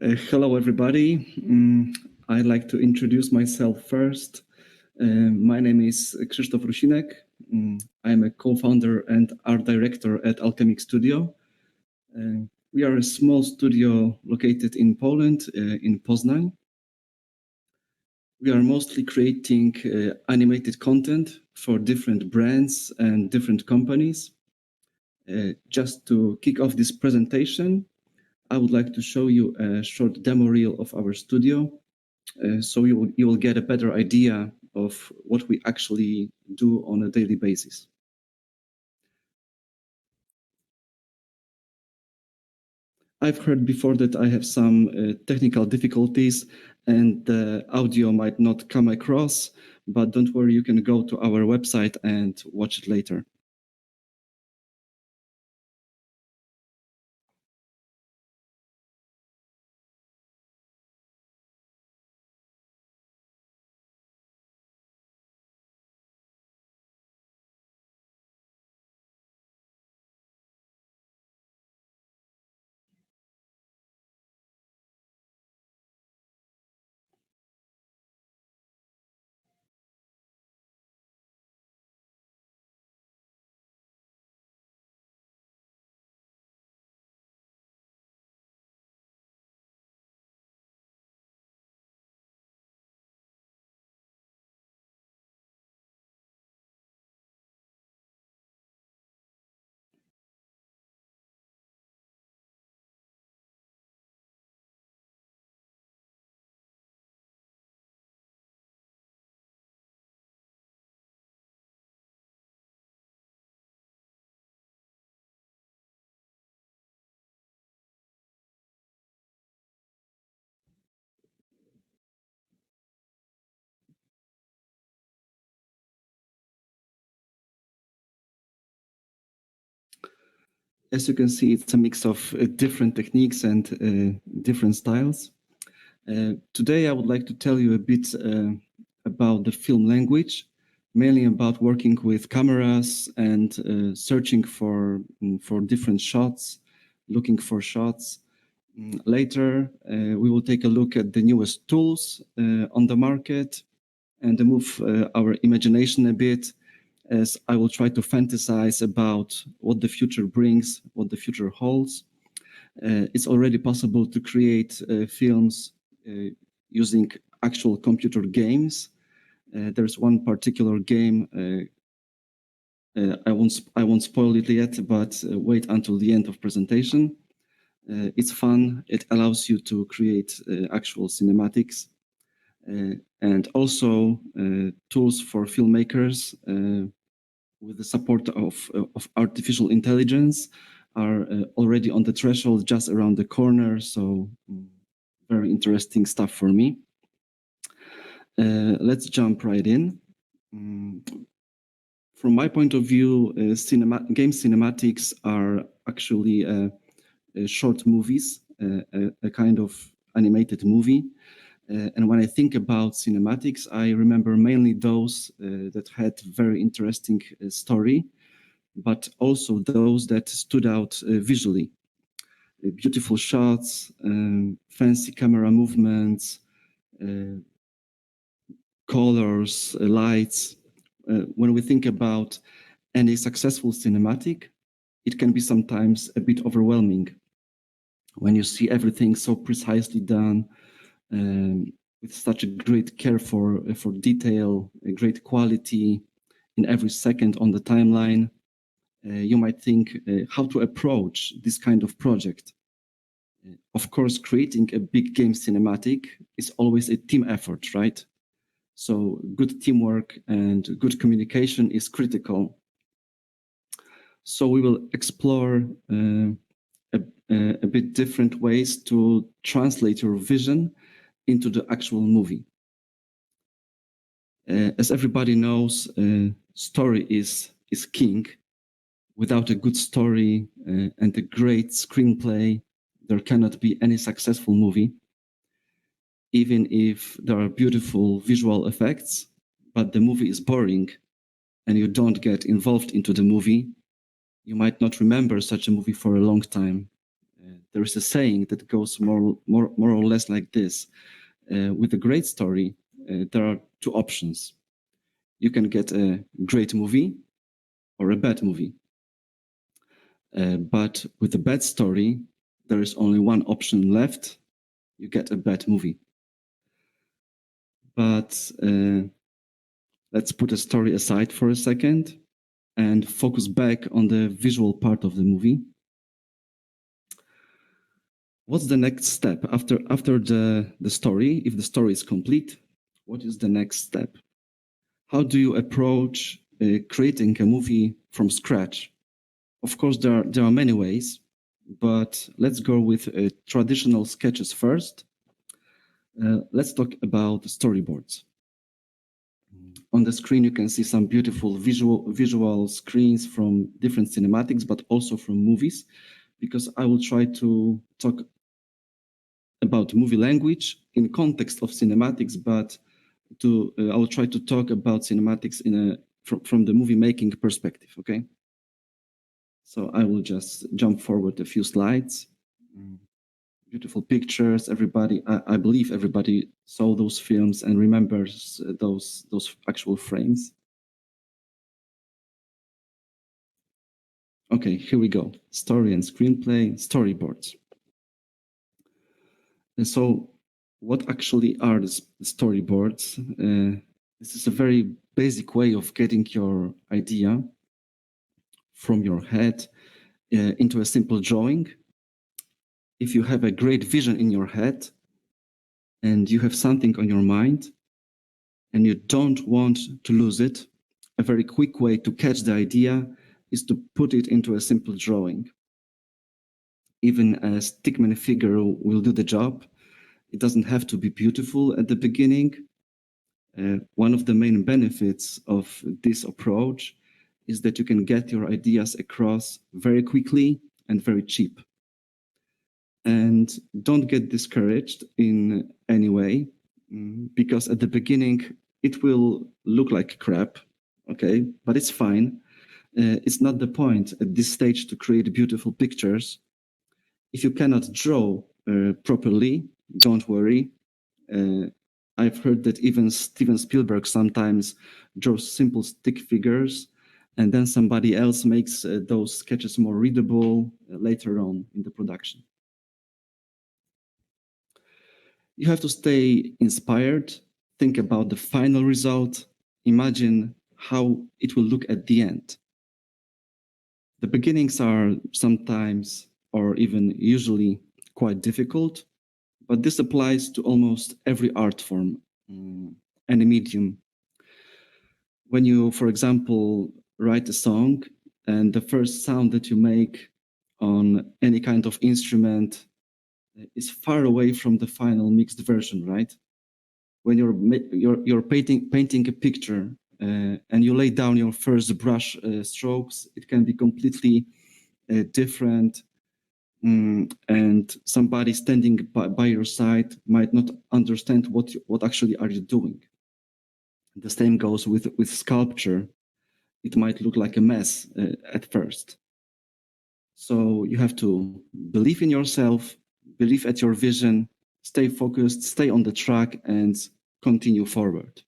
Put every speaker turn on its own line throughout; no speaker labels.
Hello, everybody. I'd like to introduce myself first. My name is Kris Rusinek. I'm a co-founder and art director at Alchemiq Studio. We are a small studio located in Poland, in Poznań. We are mostly creating animated content for different brands and different companies. Just to kick off this presentation, I would like to show you a short demo reel of our studio, so you will get a better idea of what we actually do on a daily basis. I've heard before that I have some technical difficulties and the audio might not come across, but don't worry, you can go to our website and watch it later. As you can see, it's a mix of different techniques and different styles. Today, I would like to tell you a bit about the film language, mainly about working with cameras and searching for different shots, looking for shots. Later, we will take a look at the newest tools on the market and move our imagination a bit, as I will try to fantasize about what the future brings, what the future holds. It's already possible to create films using actual computer games. There's one particular game, I won't spoil it yet, but wait until the end of presentation. It's fun. It allows you to create actual cinematics. And also tools for filmmakers with the support of artificial intelligence are already on the threshold just around the corner. So very interesting stuff for me. Let's jump right in. From my point of view, game cinematics are actually short movies, a kind of animated movie. And when I think about cinematics, I remember mainly those that had very interesting story, but also those that stood out visually. Beautiful shots, fancy camera movements, colors, lights. When we think about any successful cinematic, it can be sometimes a bit overwhelming when you see everything so precisely done, with such a great care for detail, a great quality in every second on the timeline. You might think how to approach this kind of project. Of course, creating a big game cinematic is always a team effort, right? So good teamwork and good communication is critical. So we will explore a bit different ways to translate your vision into the actual movie. As everybody knows, story is king. Without a good story and a great screenplay, there cannot be any successful movie. Even if there are beautiful visual effects, but the movie is boring and you don't get involved into the movie, you might not remember such a movie for a long time. There is a saying that goes more or less like this. With a great story, there are two options. You can get a great movie or a bad movie. But with a bad story, there is only one option left. You get a bad movie. But let's put a story aside for a second and focus back on the visual part of the movie. What's the next step after the story? If the story is complete, what is the next step? How do you approach creating a movie from scratch? Of course, there are many ways, but let's go with traditional sketches first. Let's talk about storyboards. On the screen, you can see some beautiful visual screens from different cinematics, but also from movies, because I will try to talk about movie language in context of cinematics, but I will try to talk about cinematics from the movie making perspective. Okay. So I will just jump forward a few slides. Beautiful pictures. Everybody, I believe everybody saw those films and remembers those actual frames. Okay, here we go. Story and screenplay, storyboards. And so what actually are the storyboards? This is a very basic way of getting your idea from your head into a simple drawing. If you have a great vision in your head and you have something on your mind and you don't want to lose it, a very quick way to catch the idea is to put it into a simple drawing. Even a stickman figure will do the job. It doesn't have to be beautiful at the beginning. One of the main benefits of this approach is that you can get your ideas across very quickly and very cheap. And don't get discouraged in any way, because at the beginning it will look like crap, okay? But it's fine. It's not the point at this stage to create beautiful pictures. If you cannot draw properly, don't worry. I've heard that even Steven Spielberg sometimes draws simple stick figures, and then somebody else makes those sketches more readable later on in the production. You have to stay inspired, think about the final result, imagine how it will look at the end. The beginnings are sometimes, or even usually, quite difficult, but this applies to almost every art form, any medium. When you, for example, write a song and the first sound that you make on any kind of instrument is far away from the final mixed version, right? When you're painting a picture and you lay down your first brush strokes, it can be completely different, and somebody standing by your side might not understand what actually are you doing. The same goes with sculpture. It might look like a mess at first. So you have to believe in yourself, believe at your vision, stay focused, stay on the track, and continue forward.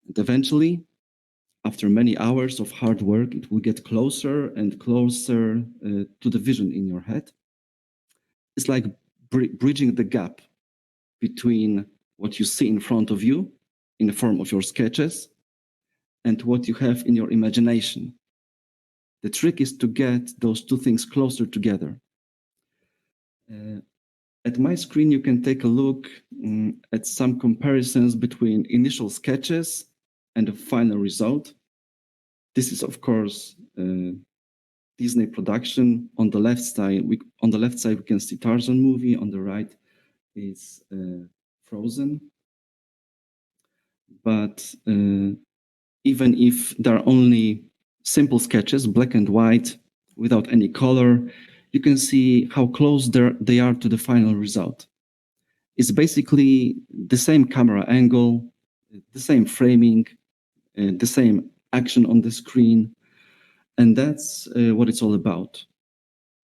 And eventually, after many hours of hard work, it will get closer and closer to the vision in your head. It's like bridging the gap between what you see in front of you in the form of your sketches and what you have in your imagination. The trick is to get those two things closer together. At my screen, you can take a look at some comparisons between initial sketches and the final result. This is, of course, Disney production. On the left side, we can see Tarzan movie. On the right is Frozen. But even if there are only simple sketches, black and white, without any color, you can see how close they are to the final result. It's basically the same camera angle, the same framing, the same action on the screen, and that's what it's all about.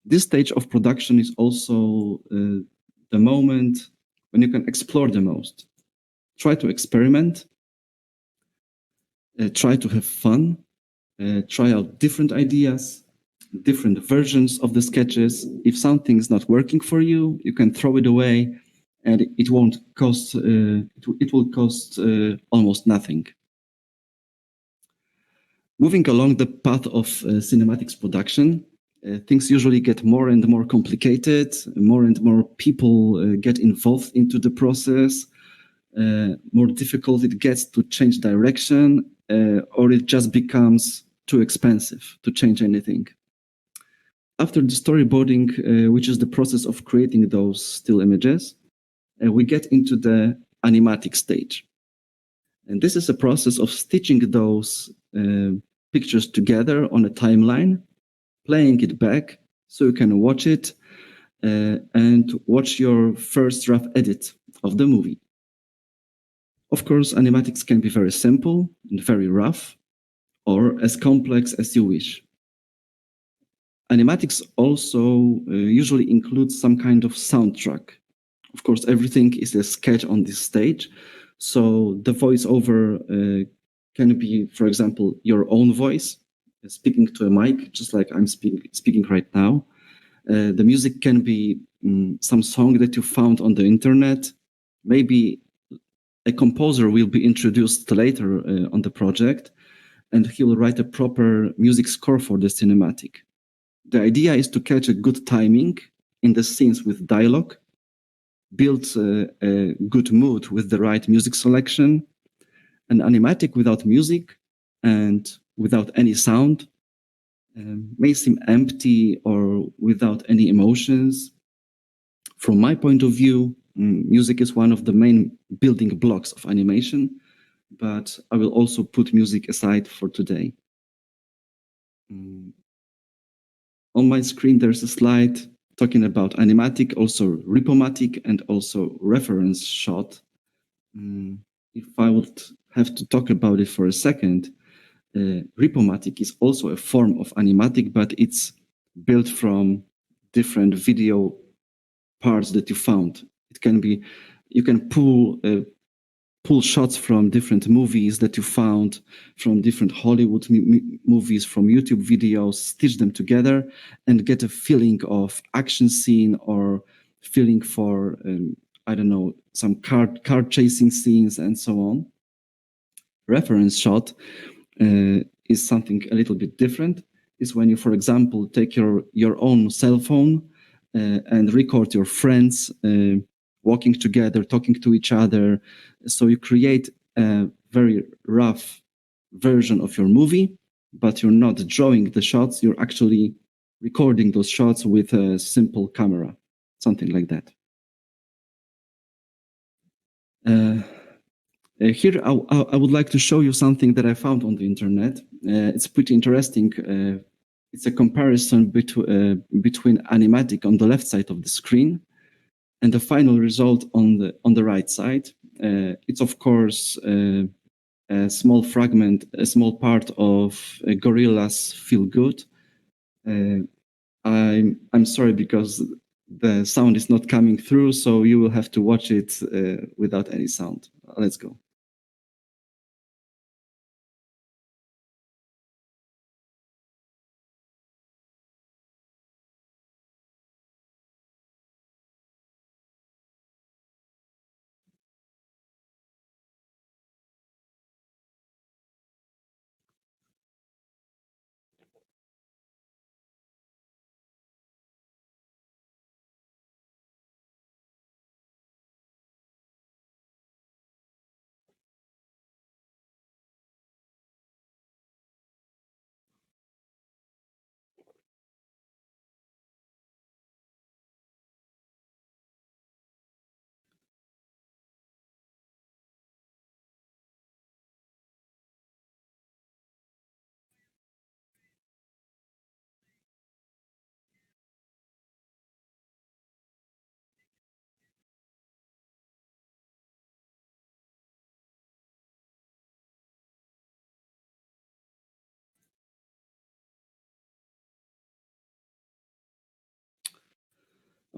This stage of production is also the moment when you can explore the most. Try to experiment, try to have fun, try out different ideas, different versions of the sketches. If something is not working for you, you can throw it away, and it won't cost. It will cost almost nothing. Moving along the path of cinematics production, things usually get more and more complicated. More and more people get involved into the process. More difficult it gets to change direction, or it just becomes too expensive to change anything. After the storyboarding, which is the process of creating those still images, we get into the animatic stage. And this is a process of stitching those pictures together on a timeline, playing it back so you can watch it and watch your first rough edit of the movie. Of course, animatics can be very simple and very rough, or as complex as you wish. Animatics also usually includes some kind of soundtrack. Of course, everything is a sketch on this stage, so the voiceover can be, for example, your own voice speaking to a mic, just like I'm speaking right now. The music can be some song that you found on the internet. Maybe a composer will be introduced later on the project, and he will write a proper music score for the cinematic. The idea is to catch a good timing in the scenes with dialogue, build a good mood with the right music selection. An animatic without music and without any sound may seem empty or without any emotions. From my point of view, music is one of the main building blocks of animation, but I will also put music aside for today. On my screen, there's a slide talking about animatic, also ripomatic, and also reference shot. If I would have to talk about it for a second, ripomatic is also a form of animatic, but it's built from different video parts that you found. It can be, you can pull shots from different movies that you found, from different Hollywood movies, from YouTube videos, stitch them together and get a feeling of action scene or feeling for, I don't know, some car chasing scenes and so on. Reference shot is something a little bit different. Is when you, for example, take your own cell phone and record your friends walking together, talking to each other. So you create a very rough version of your movie, but you're not drawing the shots. You're actually recording those shots with a simple camera, something like that. Here, I would like to show you something that I found on the internet. It's pretty interesting. It's a comparison between animatic on the left side of the screen and the final result on the right side. It's of course a small fragment, a small part of Gorilla's Feel Good. I'm sorry because the sound is not coming through, so you will have to watch it without any sound. Let's go.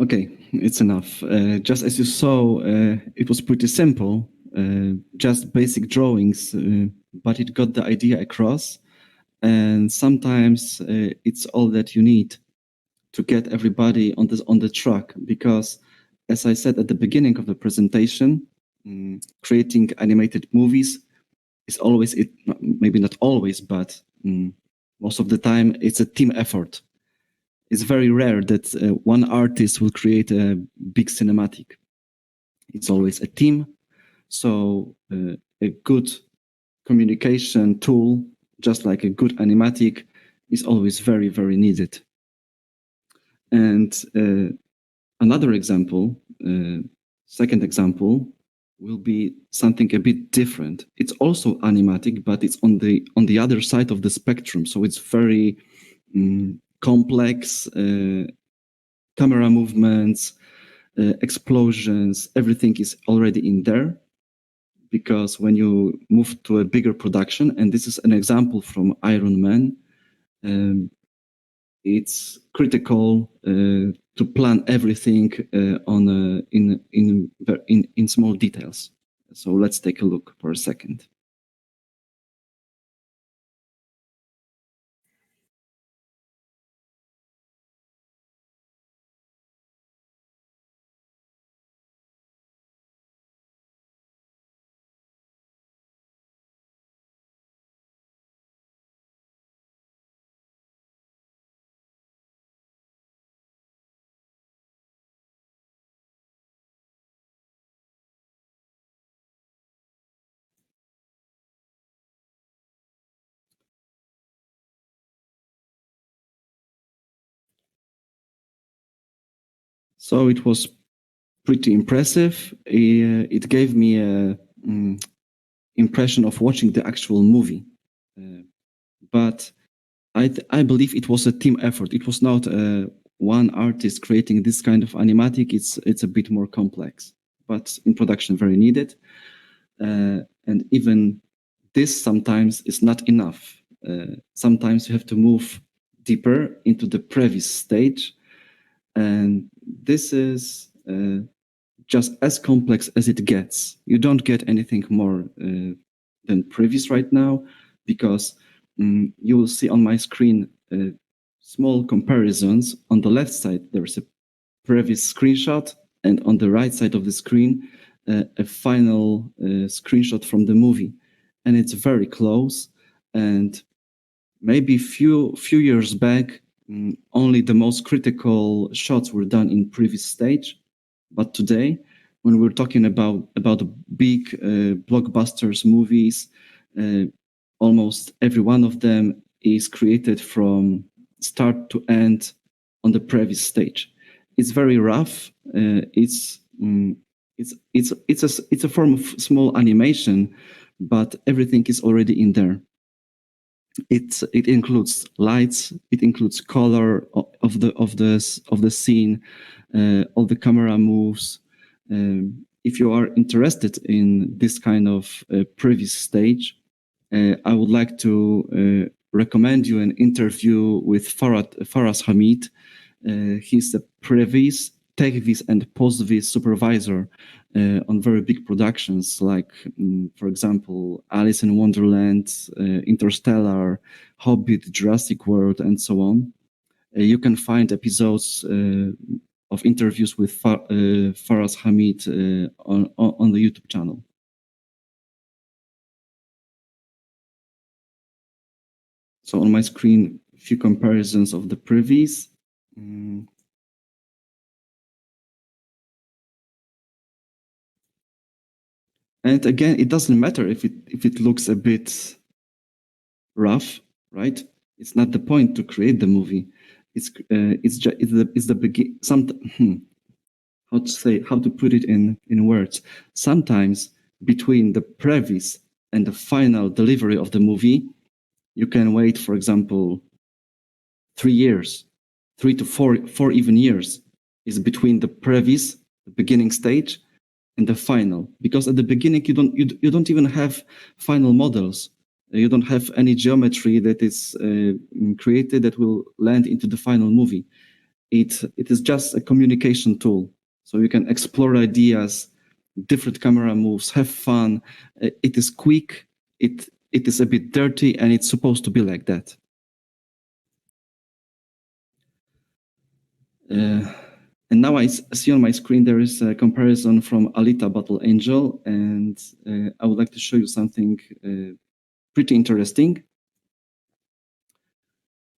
Okay, it's enough. Just as you saw, it was pretty simple, just basic drawings, but it got the idea across. And sometimes it's all that you need to get everybody on the track, because, as I said at the beginning of the presentation, creating animated movies is always, maybe not always, but most of the time, it's a team effort. It's very rare that one artist will create a big cinematic. It's always a team. So a good communication tool, just like a good animatic, is always very, very needed. And another example, second example, will be something a bit different. It's also animatic, but it's on the other side of the spectrum. So it's very complex camera movements, explosions, everything is already in there. Because when you move to a bigger production, and this is an example from Iron Man, it's critical to plan everything in small details. So let's take a look for a second. So it was pretty impressive. It gave me a impression of watching the actual movie. But I believe it was a team effort. It was not one artist creating this kind of animatic. It's a bit more complex, but in production very needed. And even this sometimes is not enough. Sometimes you have to move deeper into the previs stage. And this is just as complex as it gets. You don't get anything more than previs right now, because you will see on my screen small comparisons. On the left side, there's a previs screenshot, and on the right side of the screen, a final screenshot from the movie. And it's very close. And maybe few years back, only the most critical shots were done in previs stage. But today, when we're talking about big blockbusters movies, almost every one of them is created from start to end on the previs stage. It's very rough. It's a form of small animation, but everything is already in there. It includes lights, it includes color of the scene, all the camera moves. If you are interested in this kind of previs stage, I would like to recommend you an interview with Faraz Hamid. He's the previs, techvis, and postvis supervisor on very big productions like, for example, Alice in Wonderland, Interstellar, Hobbit, Jurassic World, and so on. You can find episodes of interviews with Faraz Hamid on the YouTube channel. So on my screen, a few comparisons of the previs. And again, it doesn't matter if it looks a bit rough, right? It's not the point to create the movie. It's the begin. How to put it in words? Sometimes between the previs and the final delivery of the movie, you can wait, for example, 3 years, 3 to 4 even years is between the previs, the beginning stage, and the final. Because at the beginning you don't even have final models. You don't have any geometry that is created that will land into the final movie. it is just a communication tool. So you can explore ideas, different camera moves, have fun. It is quick, it is a bit dirty, and it's supposed to be like that. And now I see on my screen there is a comparison from Alita Battle Angel, and I would like to show you something pretty interesting.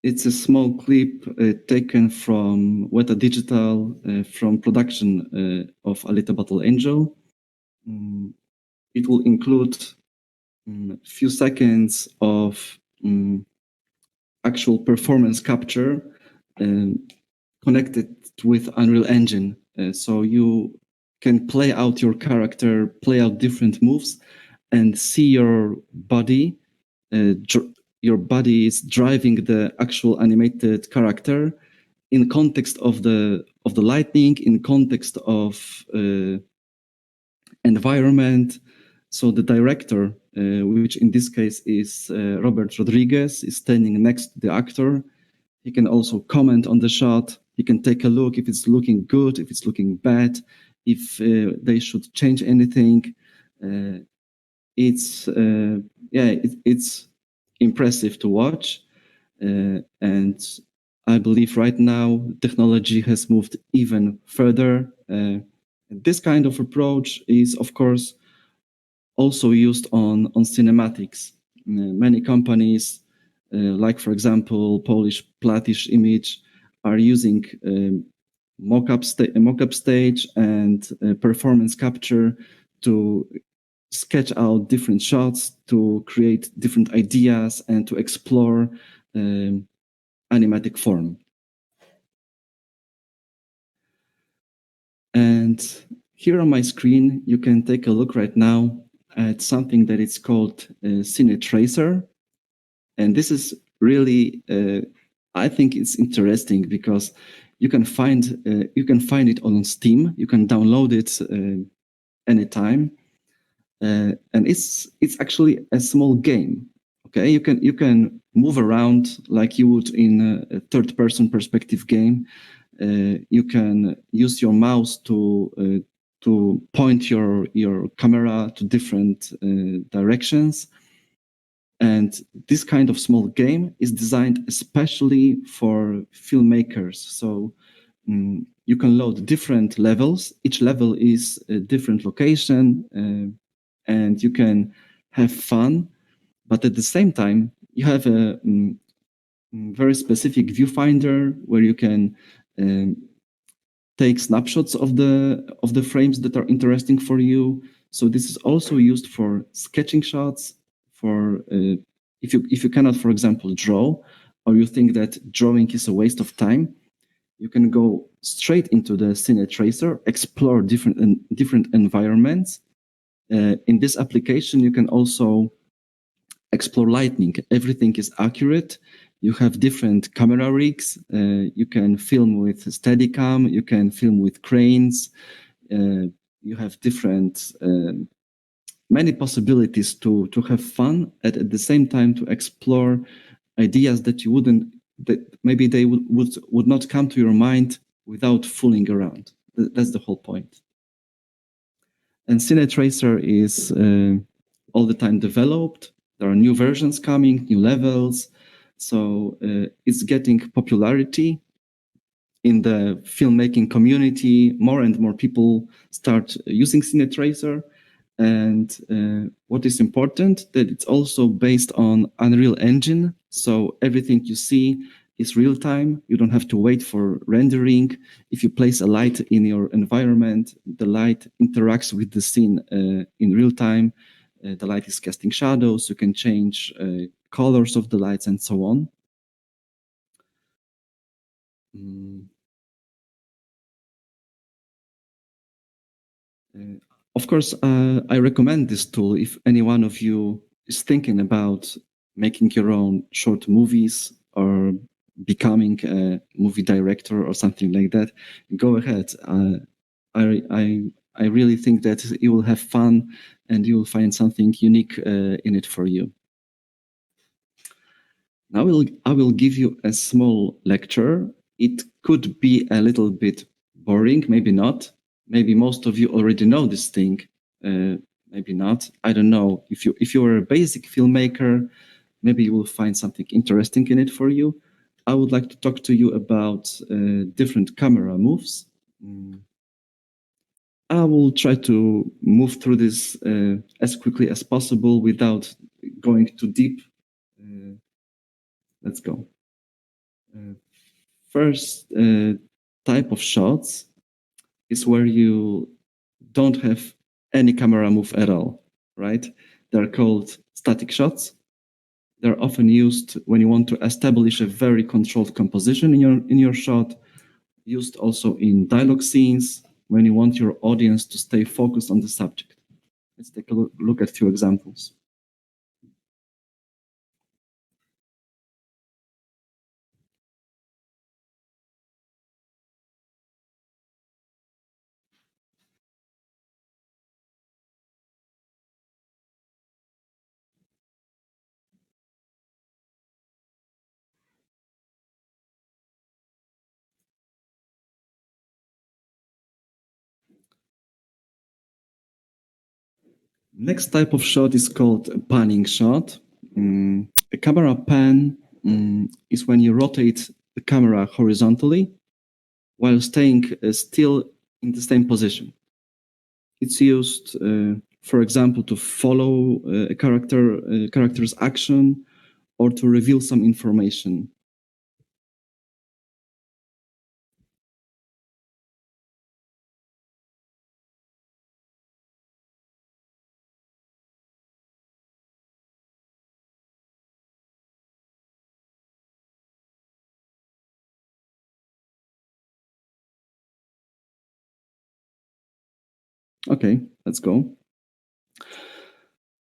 It's a small clip taken from Weta Digital from production of Alita Battle Angel. It will include a few seconds of actual performance capture connected with Unreal Engine. So you can play out your character, play out different moves, and see your body. Your body is driving the actual animated character in context of the lightning, in context of environment. So the director, which in this case is Robert Rodriguez, is standing next to the actor. He can also comment on the shot. He can take a look if it's looking good, if it's looking bad, if they should change anything. It's impressive to watch, and I believe right now technology has moved even further. This kind of approach is, of course, also used on cinematics. Many companies, like for example Polish Platish Image, are using mock-up stage and performance capture to sketch out different shots, to create different ideas, and to explore animatic form. And here on my screen, you can take a look right now at something that is called Cine Tracer. And this is really, I think it's interesting because you can find it on Steam. You can download it anytime. And it's actually a small game. Okay, you can move around like you would in a third-person perspective game. You can use your mouse to point your camera to different directions. And this kind of small game is designed especially for filmmakers. So you can load different levels. Each level is a different location, and you can have fun. But at the same time, you have a very specific viewfinder where you can take snapshots of the frames that are interesting for you. So this is also used for sketching shots. For if you cannot, for example, draw, or you think that drawing is a waste of time, you can go straight into the Cine Tracer, explore different environments. In this application, you can also explore lighting. Everything is accurate. You have different camera rigs. You can film with Steadicam. You can film with cranes. You have different many possibilities to have fun, and at the same time to explore ideas that you wouldn't, that maybe they would not come to your mind without fooling around. That's the whole point. And Cine Tracer is all the time developed. There are new versions coming, new levels. So it's getting popularity in the filmmaking community. More and more people start using Cine Tracer. And what is important, that it's also based on Unreal Engine. So everything you see is real time. You don't have to wait for rendering. If you place a light in your environment, the light interacts with the scene in real time. The light is casting shadows. You can change colors of the lights and so on. Of course, I recommend this tool if any one of you is thinking about making your own short movies or becoming a movie director or something like that. Go ahead. I really think that you will have fun and you will find something unique in it for you. Now I will give you a small lecture. It could be a little bit boring, maybe not. Maybe most of you already know this thing, maybe not. I don't know. If you're a basic filmmaker, maybe you will find something interesting in it for you. I would like to talk to you about different camera moves. I will try to move through this as quickly as possible without going too deep. Let's go. First type of shots is where you don't have any camera move at all, right? They're called static shots. They're often used when you want to establish a very controlled composition in your shot, used also in dialogue scenes when you want your audience to stay focused on the subject. Let's take a look at a few examples. Next type of shot is called a panning shot. A camera pan is when you rotate the camera horizontally while staying still in the same position. It's used, for example, to follow a character's action or to reveal some information. Okay, let's go.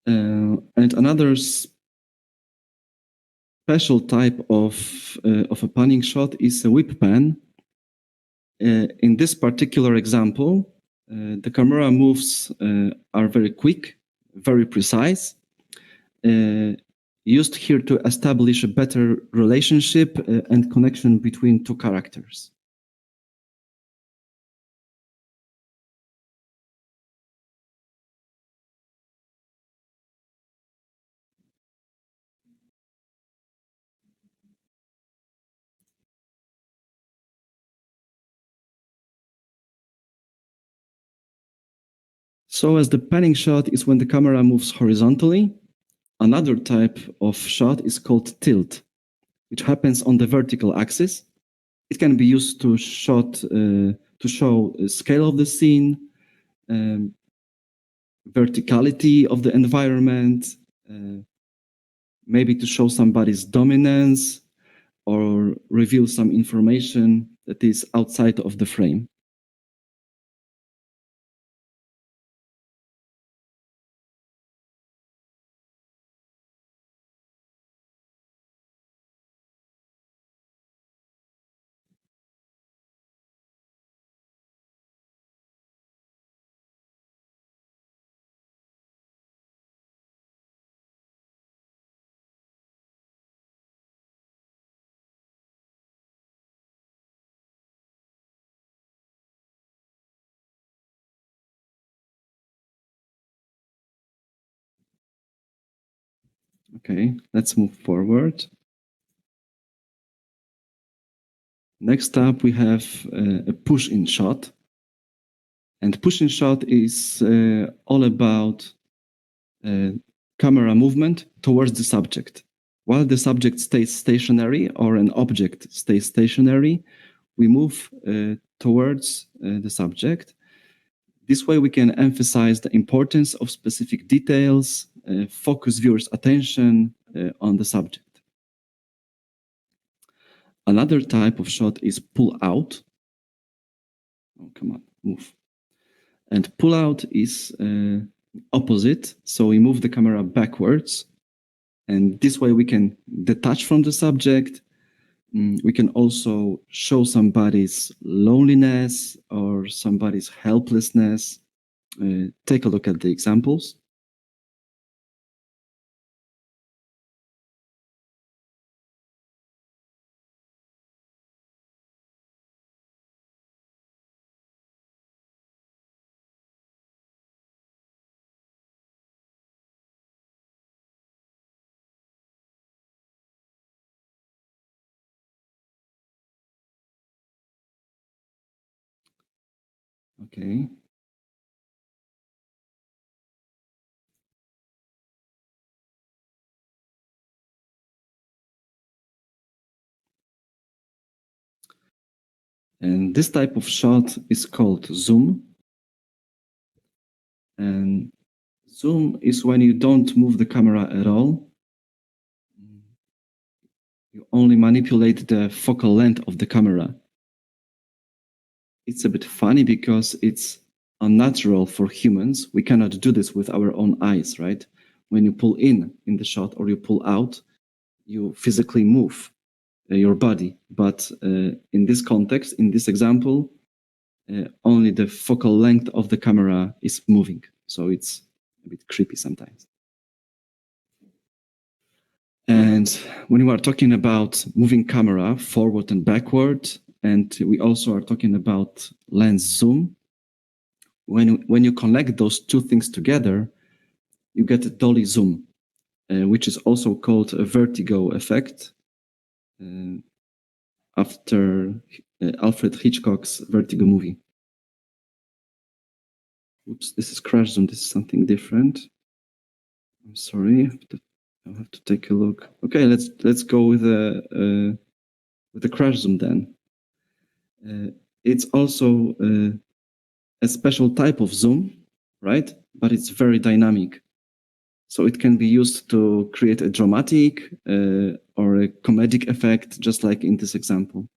And another special type of a panning shot is a whip pan. In this particular example, the camera moves are very quick, very precise, used here to establish a better relationship and connection between two characters. So as the panning shot is when the camera moves horizontally, another type of shot is called tilt, which happens on the vertical axis. It can be used to show scale of the scene, verticality of the environment, maybe to show somebody's dominance or reveal some information that is outside of the frame. Okay, let's move forward. Next up, we have a push-in shot. And push-in shot is all about camera movement towards the subject. While the subject stays stationary or an object stays stationary, we move towards the subject. This way we can emphasize the importance of specific details, focus viewers' attention on the subject. Another type of shot is pull out. Oh, come on, move. And pull out is opposite. So we move the camera backwards. And this way we can detach from the subject. We can also show somebody's loneliness or somebody's helplessness. Take a look at the examples. Okay. And this type of shot is called zoom. And zoom is when you don't move the camera at all. You only manipulate the focal length of the camera. It's a bit funny because it's unnatural for humans. We cannot do this with our own eyes, right? When you pull in the shot or you pull out, you physically move your body. But in this context, in this example, only the focal length of the camera is moving. So it's a bit creepy sometimes. And when we are talking about moving camera forward and backward, and we also are talking about lens zoom, when you connect those two things together, you get a Dolly Zoom, which is also called a vertigo effect after Alfred Hitchcock's Vertigo movie. Oops, this is crash zoom. This is something different. I'm sorry. I'll have to take a look. Okay, let's go with the crash zoom then. It's also a special type of zoom, right? But it's very dynamic. So it can be used to create a dramatic or a comedic effect, just like in this example.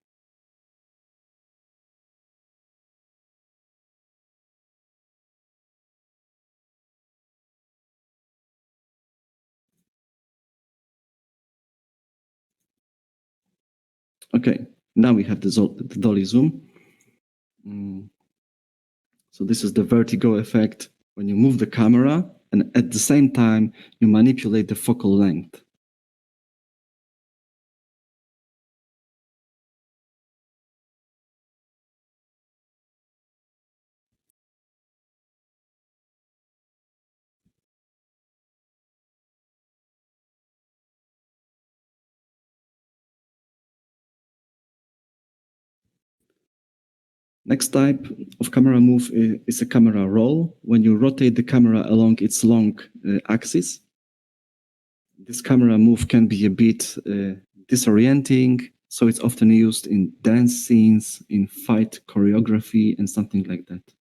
Okay, now we have the Dolly Zoom. So this is the vertigo effect when you move the camera and at the same time you manipulate the focal length. Next type of camera move is a camera roll, when you rotate the camera along its long axis. This camera move can be a bit disorienting, so it's often used in dance scenes, in fight choreography, and something like that.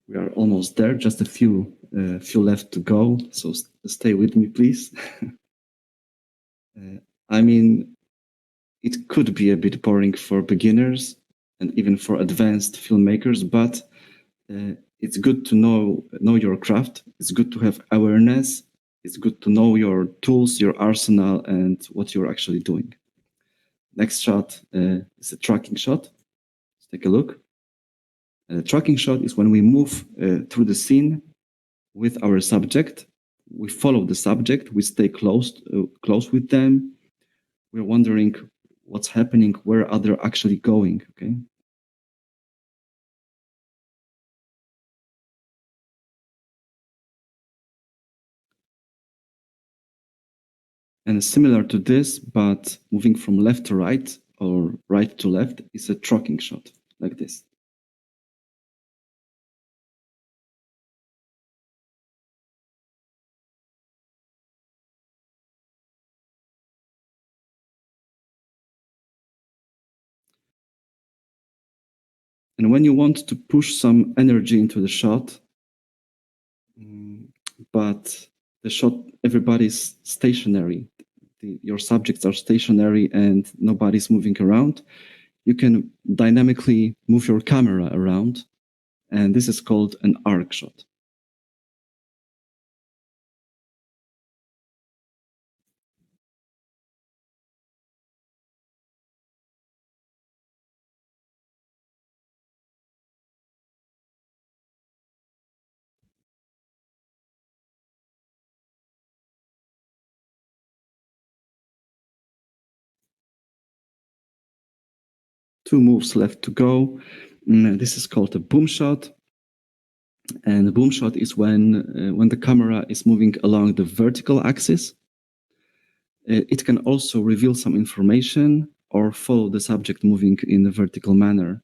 We are almost there, just a few left to go, so stay with me, please. I mean, it could be a bit boring for beginners and even for advanced filmmakers, but it's good to know your craft. It's good to have awareness. It's good to know your tools, your arsenal, and what you're actually doing. Next shot is a tracking shot. Let's take a look. A tracking shot is when we move through the scene with our subject. We follow the subject. We stay close with them. We're wondering what's happening, where are they actually going. Okay. And similar to this, but moving from left to right or right to left, is a tracking shot like this. And when you want to push some energy into the shot, but the shot, everybody's stationary, your subjects are stationary and nobody's moving around, you can dynamically move your camera around. And this is called an arc shot. 2 moves left to go. This is called a boom shot. And the boom shot is when the camera is moving along the vertical axis. It can also reveal some information or follow the subject moving in a vertical manner.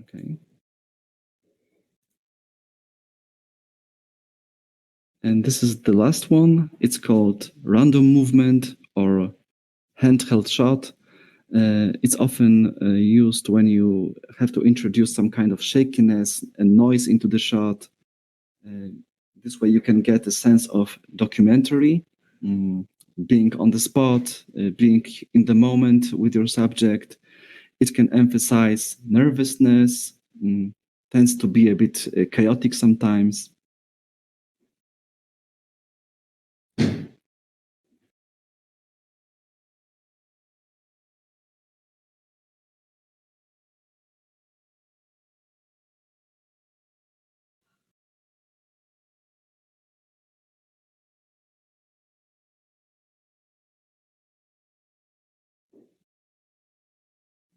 Okay. And this is the last one. It's called random movement or handheld shot. It's often used when you have to introduce some kind of shakiness and noise into the shot. This way you can get a sense of documentary, being on the spot, being in the moment with your subject. It can emphasize nervousness, tends to be a bit chaotic sometimes.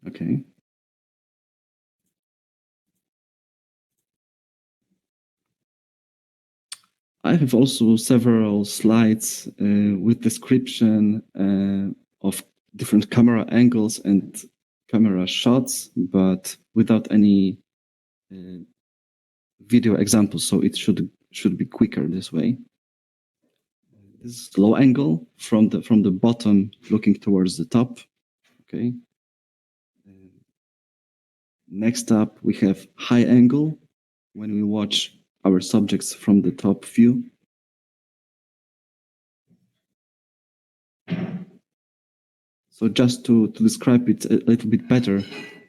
Okay. I have also several slides with description of different camera angles and camera shots, but without any video examples, so it should be quicker this way. This is low angle from the bottom looking towards the top. Okay. Next up, we have high angle when we watch our subjects from the top view. So just to describe it a little bit better,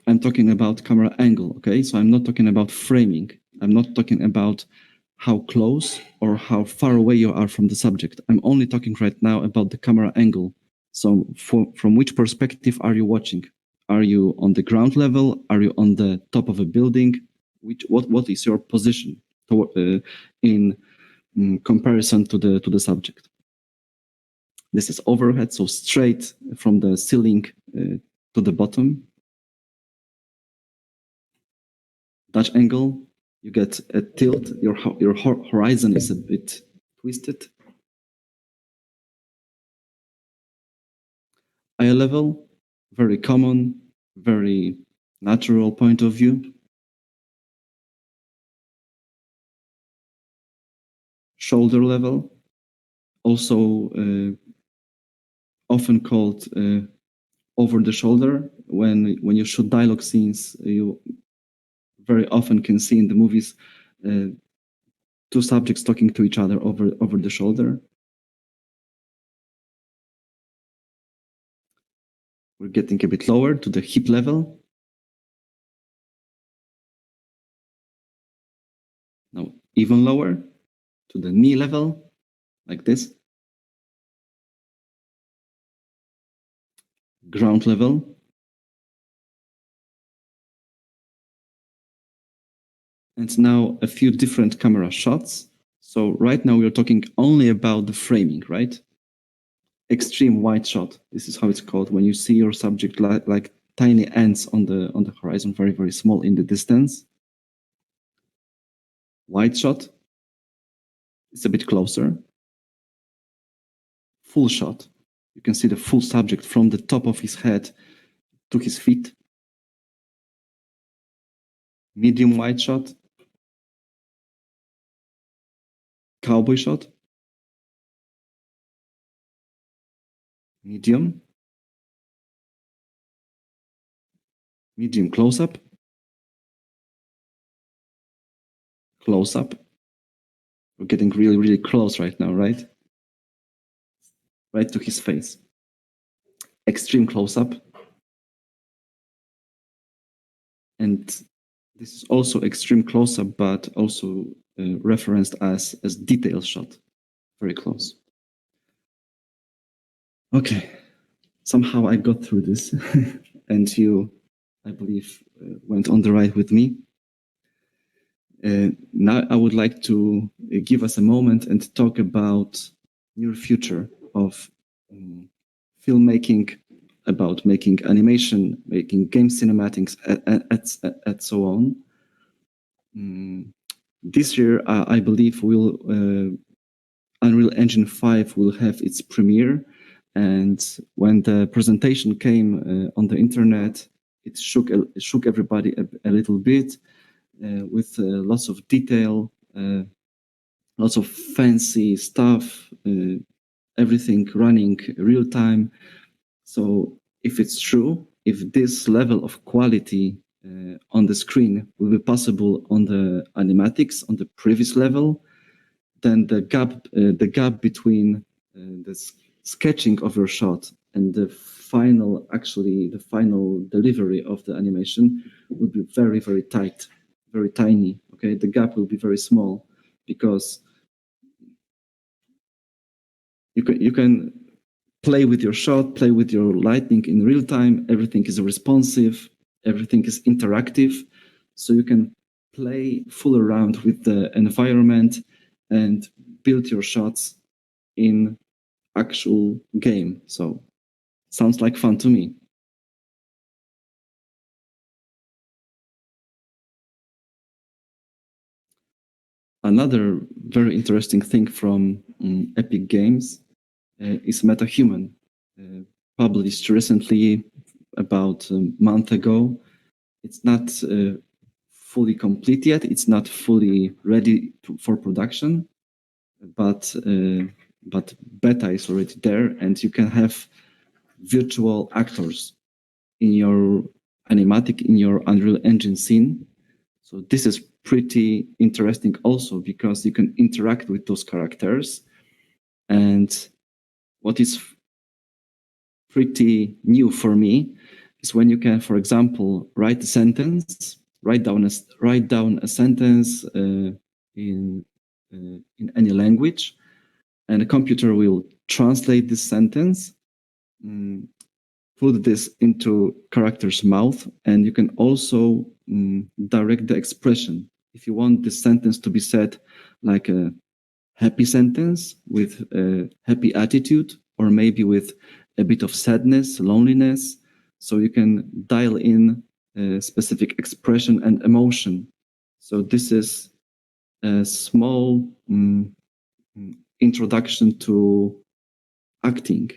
I'm talking about camera angle, okay? So I'm not talking about framing. I'm not talking about how close or how far away you are from the subject. I'm only talking right now about the camera angle. So from which perspective are you watching? Are you on the ground level? Are you on the top of a building? What is your position in comparison to the subject? This is overhead, so straight from the ceiling to the bottom. Dutch angle, you get a tilt. Your horizon is a bit twisted. Eye level, very common, very natural point of view. Shoulder level, also often called over the shoulder. When you shoot dialogue scenes, you very often can see in the movies two subjects talking to each other over the shoulder. We're getting a bit lower to the hip level. Now even lower to the knee level, like this. Ground level. And now a few different camera shots. So right now we're talking only about the framing, right? Extreme wide shot. This is how it's called when you see your subject like tiny ants on the horizon, very, very small in the distance. Wide shot. It's a bit closer. Full shot. You can see the full subject from the top of his head to his feet. Medium wide shot. Cowboy shot. Medium. Medium close-up. Close-up. We're getting really, really close right now, right? Right to his face. Extreme close-up. And this is also extreme close-up, but also referenced as detail shot, very close. Okay, somehow I got through this, and you, I believe, went on the ride with me. Now I would like to give us a moment and talk about near future of filmmaking, about making animation, making game cinematics, and so on. This year, I believe Unreal Engine 5 will have its premiere, and when the presentation came on the internet, it shook everybody a little bit. With lots of detail, lots of fancy stuff, everything running real time. So if it's true, if this level of quality on the screen will be possible on the animatics, on the previs level, then the gap between the sketching of your shot and the final delivery of the animation will be very, very tight, very tiny. Okay, the gap will be very small because you can play with your shot, play with your lighting in real time. Everything is responsive, everything is interactive, so you can play full around with the environment and build your shots in actual game. So sounds like fun to me. Another very interesting thing from Epic Games is Metahuman, published recently about a month ago. It's not fully complete yet. It's not fully ready for production, but beta is already there, and you can have virtual actors in your animatic, in your Unreal Engine scene. So this is pretty interesting also because you can interact with those characters. And what is pretty new for me is when you can, for example, write down a sentence in any language, and a computer will translate this sentence, put this into character's mouth, and you can also direct the expression. If you want this sentence to be said like a happy sentence with a happy attitude, or maybe with a bit of sadness, loneliness, so you can dial in a specific expression and emotion. So this is a small introduction to acting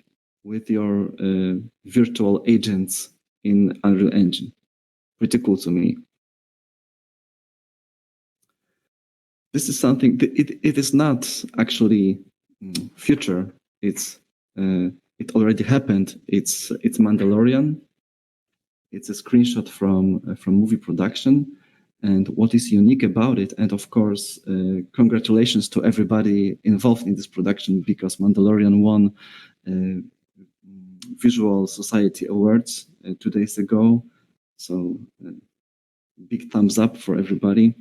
with your virtual agents in Unreal Engine. Pretty cool to me. This is something, it is not actually future. It already happened. It's Mandalorian. It's a screenshot from movie production. And what is unique about it, and of course, congratulations to everybody involved in this production, because Mandalorian won Visual Society Awards 2 days ago. So big thumbs up for everybody.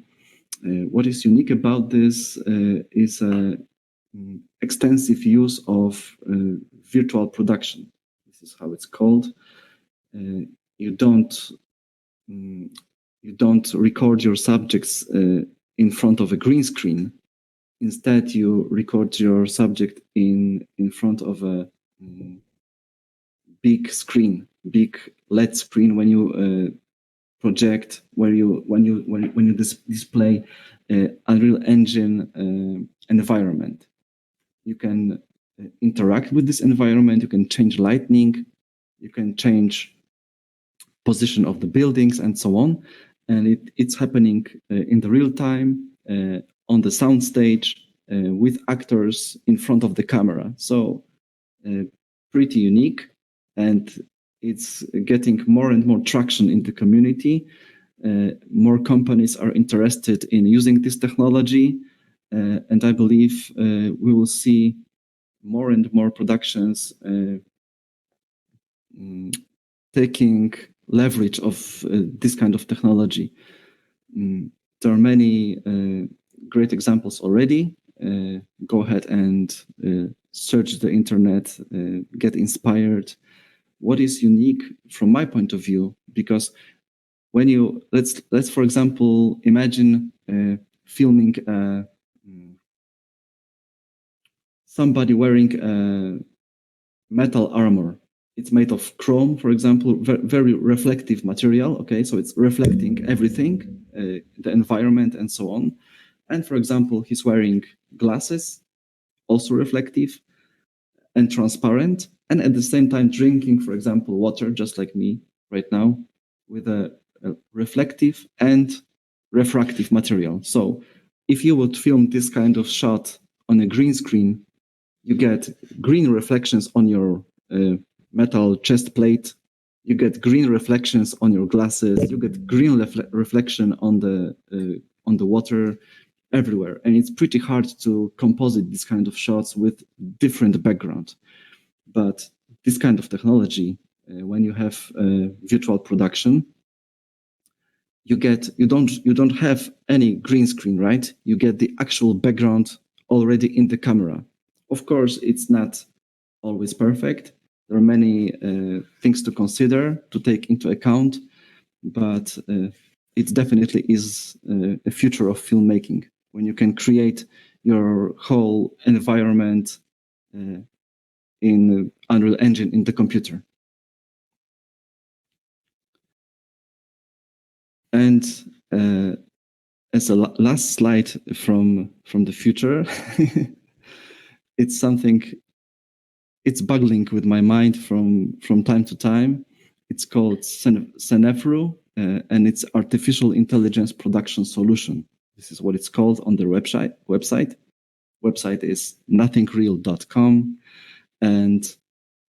What is unique about this is extensive use of virtual production. This is how it's called. You don't record your subjects in front of a green screen. Instead, you record your subject in front of a big screen, big LED screen. When you project, when you display Unreal Engine environment, you can interact with this environment. You can change lighting, you can change position of the buildings, and so on. And it's happening in the real time on the sound stage with actors in front of the camera. So pretty unique, and it's getting more and more traction in the community. More companies are interested in using this technology, and I believe we will see more and more productions taking leverage of this kind of technology. There are many great examples already. Go ahead and search the internet, get inspired. What is unique from my point of view? Because when you let's for example imagine filming somebody wearing metal armor. It's made of chrome, for example, very reflective material. Okay, so it's reflecting everything, the environment, and so on. And for example, he's wearing glasses, also reflective and transparent, and at the same time drinking, for example, water, just like me right now, with a reflective and refractive material. So if you would film this kind of shot on a green screen, you get green reflections on your metal chest plate, you get green reflections on your glasses, you get green reflection on the water everywhere. And it's pretty hard to composite these kind of shots with different background. But this kind of technology, when you have virtual production, you don't have any green screen, right? You get the actual background already in the camera. Of course, it's not always perfect. There are many things to consider, to take into account, but it definitely is a future of filmmaking, when you can create your whole environment in Unreal Engine in the computer. And as a last slide from the future, it's something, it's bugging with my mind from time to time. It's called Senefru, and it's Artificial Intelligence Production Solution. This is what it's called on their website. Website is nothingreal.com. And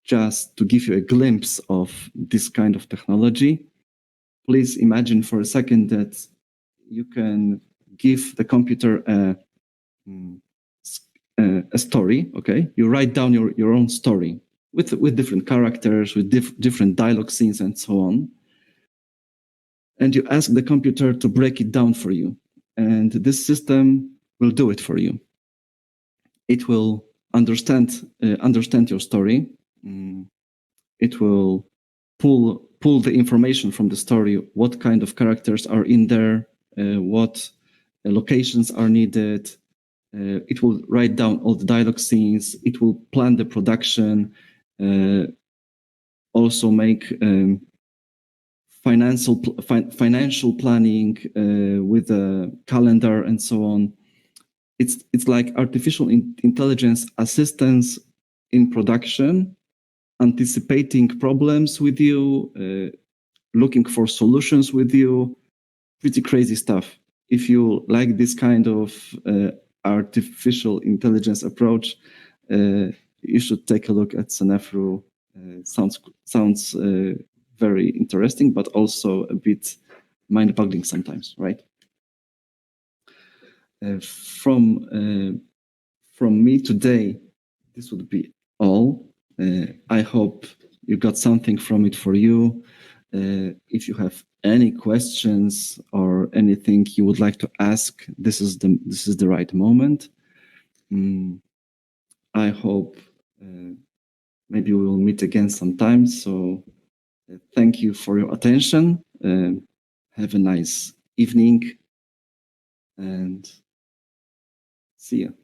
just to give you a glimpse of this kind of technology, please imagine for a second that you can give the computer a story. Okay, you write down your own story with different characters, with different dialogue scenes, and so on. And you ask the computer to break it down for you, and this system will do it for you. It will understand your story. It will pull the information from the story, what kind of characters are in there, what locations are needed. It will write down all the dialogue scenes. It will plan the production, also make financial planning with a calendar and so on. It's like artificial intelligence assistance in production, anticipating problems with you, looking for solutions with you. Pretty crazy stuff. If you like this kind of artificial intelligence approach, you should take a look at Senefru. Sounds very interesting, but also a bit mind-boggling sometimes, right? From me today, this would be all. I hope you got something from it for you. If you have any questions or anything you would like to ask, this is the right moment. I hope maybe we will meet again sometime. So thank you for your attention. Have a nice evening and see you.